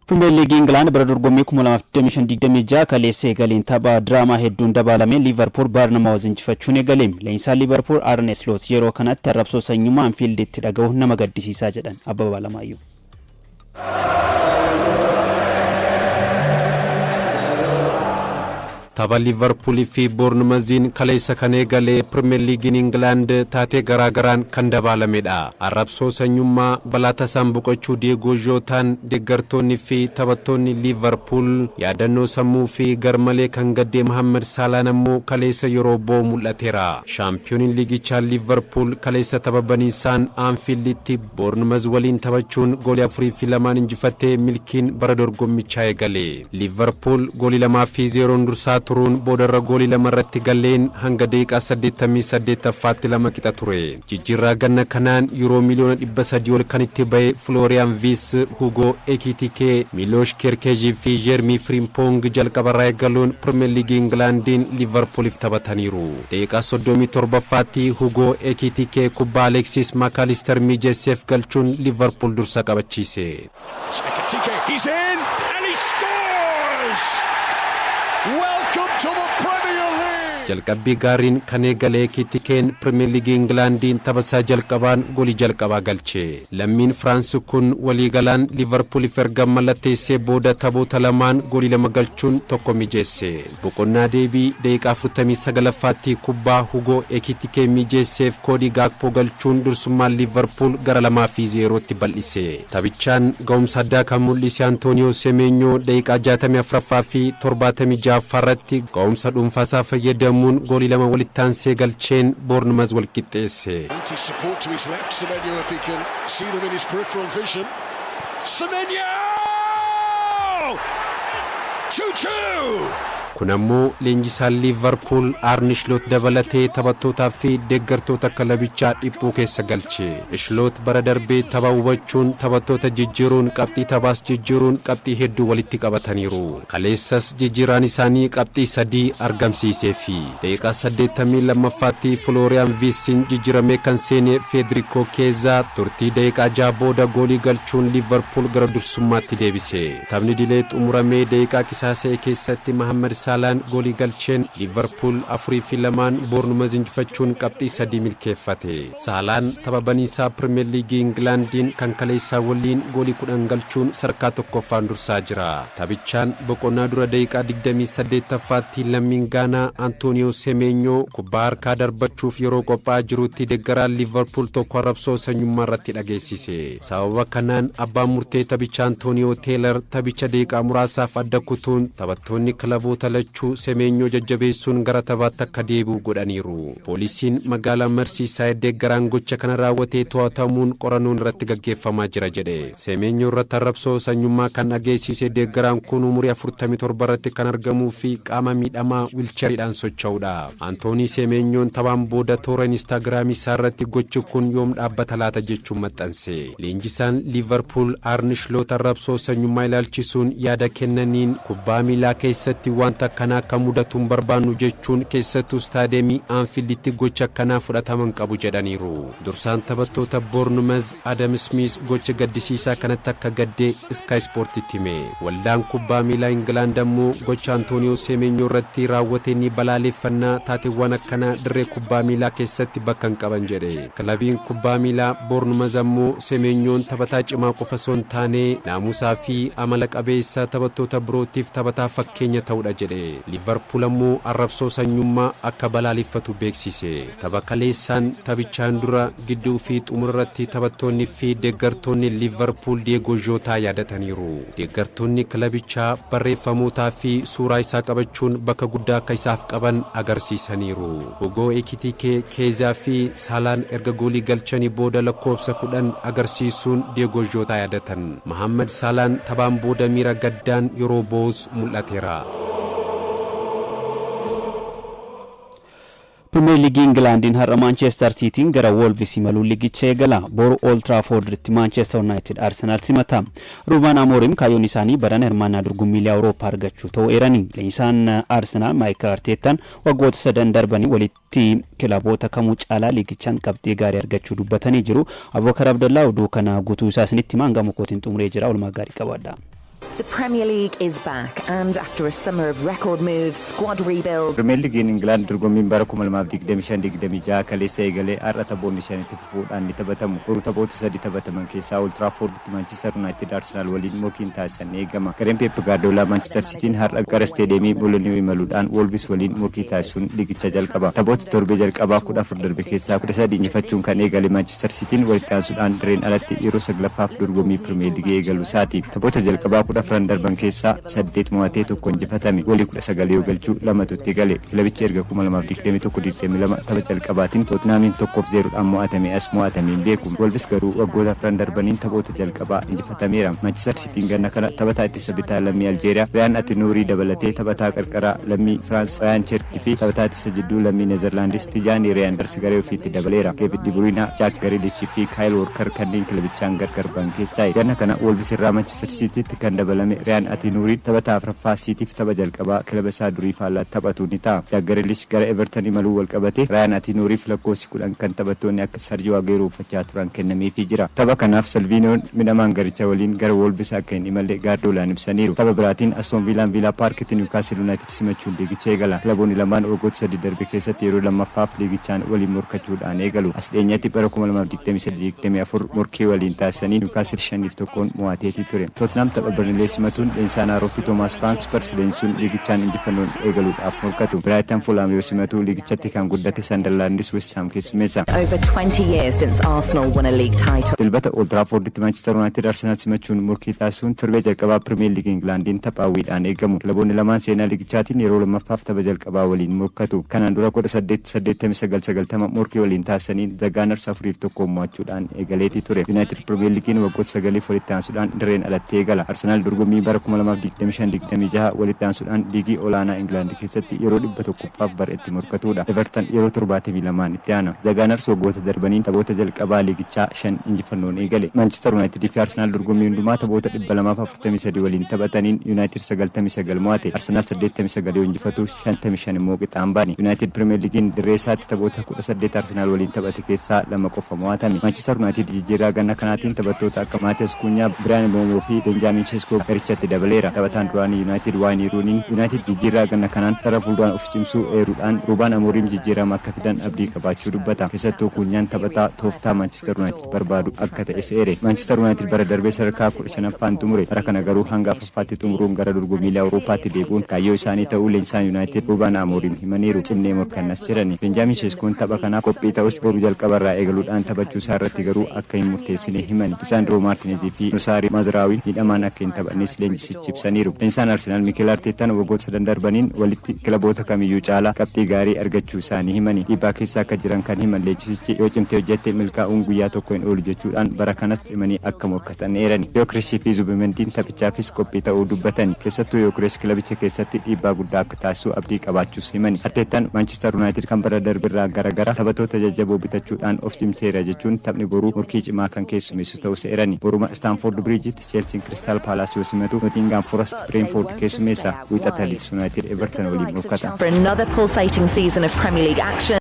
Premier League England bara dorgommii 2025 kaleessee galeen tapha draamaa hedduun dabalame Liverpool Bournemouth injifachuun eegaleem. Leensaa Liverpool Arne Slot yeroo kanatti arrabsoo sanyummaa Anfield itti dhaga'u nama gaddisiisaa jedhan Abbabaa Alamaayyuu. Tapha Liverpool fi Bournemouth kaleessa kan eegale Premier League England taatee garaagaraan kan dabalamedha. Arrabsoo sanyummaa balaa sambuqachuu Diego Jota deeggartoonni fi taphattoonni Liverpool yaadannoo sammuu fi garmalee kan gaddee Mohamed Salah ammoo kaleessa yeroo boo mul'ateera. Champions League Liverpool kaleessa tapha baniisaan Anfielditti Bournemouth waliin taphachuun goolii 4-2 injifattee milkiin bara dorgommichaa eegale. Liverpool goolii 2-0 dursaa turuun boodarra goolii 2 irratti galeen hanga daqiiqaa 88 2 qixa ture. Jijjiirraa ganna kanaan euro miliyoona 300 ol kan itti ba'e Florian Wirtz, Hugo Ekitike, Miloš Kerkež fi Jeremy Frimpong jalqabarraa eegaluun Premier League Englandin Liverpooliif taphataniiru. Daqiiqaa 37tti Hugo Ekitike kubbaa Alexis McAllister mijeesseef galchuun Liverpool dursa qabachiise. He's in and he scores! Welcome to the Premier League! Jalqabbii gaariin kan eegale Ekitikeen Premier League Englandin taphasaa jalqabaan goolii jalqabaa galche. Lammiin France kun waliigalaan Liverpooliif erga mallatteessee booda taphoota lamaan goolii 2 galchuun tokko mijeesse. Boqonnaa deebii daqiiqaa 49ffaatti kubbaa Hugo Ekitike mijeesseef Cody Gakpo galchuun dursummaan Liverpool gara 2-0tti bal'ise. Taphichaan ga'umsa addaa kan mul'ise Antonio Semenyo daqiiqaa 64ffaa fi 76ffaarratti ga'umsa dhuunfaasaa fayyadamuun goolii 2 walitti aansee galcheen Bournemouth wal qixxeesse. Semenyo! 2-2! Kun ammoo leenjisaan Liverpool Arne Slot dabalatee taphattootaa fi deeggartoota kilabichaa dhiphuu keessa galche. Slot bara darbee tapha hubachuun taphattoota jijjiiruun qabxii taphaas jijjiiruun qabxii hedduu walitti qabataniiru. Kaleessas jijjiiraan isaanii qabxii 3 argamsiisee fi daqiiqaa 82ffaatti Florian Wirtz jijjiiramee kan seene Federico Chiesa turtii daqiiqaa 6 booda goolii galchuun Liverpool gara dursummaatti deebise. Taphni dilee xumuramee daqiiqaa qisaasa'e keessatti Mohamed Salaan goolii galcheen Liverpool 4-2 Bournemouth injifachuun qabxii 3 milkeeffate. Salaan tapha baniisaa Premier League Englandin kan kaleessaa waliin goolii 10 galchuun sadarkaa tokkoffaan dursaa jira. Taphichaan boqonnaa dura daqiiqaa 28ffaatti lammiin Gaanaa Antonio Semenyo kubbaa harkaa darbachuuf yeroo qophaa'aa jirutti deeggaraan Liverpool tokko arrabsoo sanyummaa irratti dhageessise. Sababa kanaan abbaan murtee taphichaa Antonio Taylor taphicha daqiiqaa muraasaaf adda kutuun taphattoonni kilaboota lachuu Semenyo jajjabeessuun gara taphaatti akka deebi'u godhaniiru. Poolisiin magaalaa Merseyside deeggaraan gocha kana raawwatee to'atamuun qorannoon irratti gaggeeffamaa jira jedhe. Semenyo irratti arrabsoo sanyummaa kan dhageessise deeggaraan kun umurii 47 irratti kan argamuu fi qaama miidhamaa wiilchariidhaan socho'uudha. Antoonii Semenyoon taphaan booda toora Instagiraamii isaa irratti gochi kun yoom dhaabbata laata jechuun maxxanse. Leenjisaan Liverpool Arne Slot arrabsoo sanyummaa ilaalchisuun yaada kennaniin kubbaa miilaa keessatti wanta kanaa kan mudatuun barbaannu jechuun keessattuu istaadiyeemii Anfielditti gocha kanaa fudhataman qabu jedhaniiru. Dursaan taphattoota Bournemouth Adam Smith gocha gaddisiisaa kanatti akka gaddee Sky Sportitti hime. Waldaan kubbaa miilaa England ammoo gocha Antonio Semenyo irratti raawwate ni balaaleffannaa taateewwan akkanaa dirree kubbaa miilaa keessatti bakka hin qaban jedhe. Kilabiin kubbaa miilaa Bournemouth ammoo Semenyoon taphataa cimaa qofa osoo hin taane naamusaa fi amala qabeessa taphattoota birootiif taphataa fakkeenya ta'uudha jedhe. Liverpool ammoo arrabsoo sanyummaa akka balaaleffatu beeksise. Tapha kaleessaan taphichaan dura gidduu fi xumurratti taphattoonni fi deeggartoonni Liverpool Diego Jota yaadataniiru. Deeggartoonni kilabichaa barreeffamootaa fi suuraa isaa qabachuun bakka guddaa akka isaaf qaban agarsiisaniiru. Hugo Ekitike, Chiesa fi Salaan erga goolii galchanii booda lakkoofsa 10 agarsiisuun Diego Jota yaadatan. Mohamed Salaan taphaan booda miira gaddaan yeroo boos mul'ateera. Premier League Englandin har'a Manchester City gara Wolves imaluu ligicha eegala. Boru Old Traffordtti Manchester United Arsenal simata. Ruben Amorim kaayyoon isaanii baran hirmaannaa dorgommiilee Awurooppaa argachuu ta'uu eerani. Leenjisaan Arsenal Mikel Arteta waggoota 3 darbanii walitti kilaboota kamuu caalaa ligichaan qabxii gaarii argachuu dubbatanii jiru. Abubakar Abdallah oduu kana guutuu isaa isinitti hima hanga mokootiin xumuree jira. Oolmaa gaarii qabaadha. The Premier League is back, and after a summer of record moves, squad rebuild. Premier League in England dorgommiin bara 2025-26 kaleessa eegalee har'a taphoonni shanitti fufuudhaan ni taphatamu. Boruu taphoota sadii taphataman keessaa Old Traffordtti Manchester United Arsenal waliin morkiin taasisan eegama. Gareen Pep Guardiola Manchester Cityin har'a gara Stadiyeemii Molineux imaluudhaan Wolves waliin morkii taasisuun ligicha jalqaba. Taphoota torbee jalqabaa 14 darbe keessaa 13 injifachuun kan eegale Manchester Cityin walitti aansuudhaan dirreen alatti yeroo saglaffaaf dorgommii Premier League eegalu isaati. Taphoota jalqabaa 14 darban keessaa 8 mo'atee tokko injifatame. Walii 19 yoo galchuu lamatu itti gale. Kilabichi erga 2021-22 tapha jalqabaatiin Tottenhamiin 1-0 mo'atame as mo'atameen beeku. Wolves garuu waggoota 4 darbaniin taphoota jalqabaa injifatameera. Manchester Cityin ganna kana taphataa ittisa bitaa lammii Aljeeriyaa Riyaan Atinuurii dabalatee taphataa qarqaraa lammii France Ryan Cherki fi taphataa ittisa jidduu lammii Neezerlaandis Tijaanii Reeyanders garee ofiitti dabaleera. Kevin De Bruyne, Jack Grealish fi Kyle Walker kanneen kilabichaan gargar ba'an keessaa. Ganna kana Wolves irraa Manchester Citytti kan dabalame Riyaan Atinuurii taphataa Afraffaa Cityf tapha jalqabaa kilaba isaa durii faallaa taphatu ni ta'a. Jack Grealish gara Everton imaluu wal qabate Riyaan Atinuuriif lakkoofsi 10 kan taphattoonni akka Sergio Aguero uffachaa turan kennameefii jira. Tapha kanaaf Salvinoon midhamaan garicha waliin gara Wolves akka hin imalle Guardiolaan ibsaniiru. Tapha biraatiin Aston Villaan Villa Parkitti Newcastle United simachuun liigicha eegala. Kilaboonni lamaan waggoota 3 darbe keessatti yeroo lammaffaaf liigichaan waliin morkachuudhaan eegalu. As dheenyatti bara 2023-24 morkii waliin taasisanii Newcastle 5-1 mo'ateetii ture. Tottenham tapha Burnley simatuun Deensaanaa Roofi Thomas Franks Barcelonaan liigichaan injifannoon eegaluudhaaf morkatu. Brighton Fulham yoo simatu liigichatti kan guddate Sunderlandis West Ham keessummeessa. Over 20 years since Arsenal won a league title. Dilbata Old Traffordtti Manchester United Arsenal simachuun morkii taasisuun torbee jalqabaa Premier League Englandiin taphaawwiidhaan eegamu. Kilaboonni lamaan seenaa liigichaatiin yeroo lammaffaaf tapha jalqabaa waliin morkatu. Kanaan dura 1889 morkii waliin taasisanii The Gunners 4-1 mo'achuudhaan eegaleetii ture. United Premier Leaguein waggoota 9 walitti aansuudhaan dirreen alatti eegala. Arsenal dorgommii bara 2025-26 walitti aansuudhaan liigii olaanaa England keessatti yeroo 100ffaaf bara itti morkatudha. Everton yeroo 72 itti aana. The Gunners waggoota darbaniin taphoota jalqabaa liigichaa 5 injifannoon eegale. Manchester United fi Arsenal dorgommii hundumaa taphoota 243 waliin taphataniin United 99 mo'ate. Arsenal 89 yoo injifatu 55 immoo qixaan baane. United Premier Leaguein dirree isaatti taphoota 18 Arsenal waliin taphate keessaa 2 qofa mo'atame. Manchester United jijjiirraa ganna kanaatiin taphattoota akka Matheus Cunha, Bryan Mbeumo fi Benjamin Sesko garichatti dabaleera. Taphataan duraanii United Wayne Rooney United jijjiirraa ganna kanaan sarara fuulduraan of cimsuu eeruudhaan Ruben Amorim jijjiirama akka fidan abdii qabaachuu dubbata. Keessattuu Cunhaan taphataa tooftaa Manchester United barbaadu akka ta'e seere. Manchester United bara darbee sadarkaa 15ffaan xumure. Bara kana garuu hanga afuraffaatti xumuruun gara dorgommii Awuroopaatti deebi'uun kaayyoo isaanii ta'uu leenjisaan United Ruben Amorim himaniiru. Cimnee morkannas jedhani. Benjamin Seskoon tapha kanaaf qophii ta'us boruu jalqabarraa eegaluudhaan taphachuu isaa irratti garuu akka hin murteessine himani. Lisandro Martinez fi Nusari Mazraoui hidhamaan akka hin taphannes leenjisichi ibsaniiru. Leenjisaan Arsenal Mikel Arteetaan waggoota 3 darbaniin walitti kilaboota kamiyyuu caalaa qabxii gaarii argachuu isaanii himani. Dhiibbaa keessa akka jiran kan himan leenjisichi yoo cimtee hojjette milkaa'uun guyyaa tokko hin oolu jechuudhaan bara kanas cimanii akka morkatan eerani. Yookresh fi Zubimendiin taphichaafis qophii ta'uu dubbatan. Keessattuu Yookresh kilabicha keessatti dhiibbaa guddaa akka taasisu abdii qabaachuus himani. Arteetaan Manchester United kan bara darbirraa garagara taphattoota jajjaboo bitachuudhaan of cimseera jechuun taphni boruu morkii cimaa kan keessumeessu ta'us eerani. Boruma Stamford Bridgetti Chelsea Crystal Palace yoo simatu Nottingham Forest Brentford keessumeessa. Wiixata Leeds United Everton waliin morkata. For another pulsating season of Premier League action.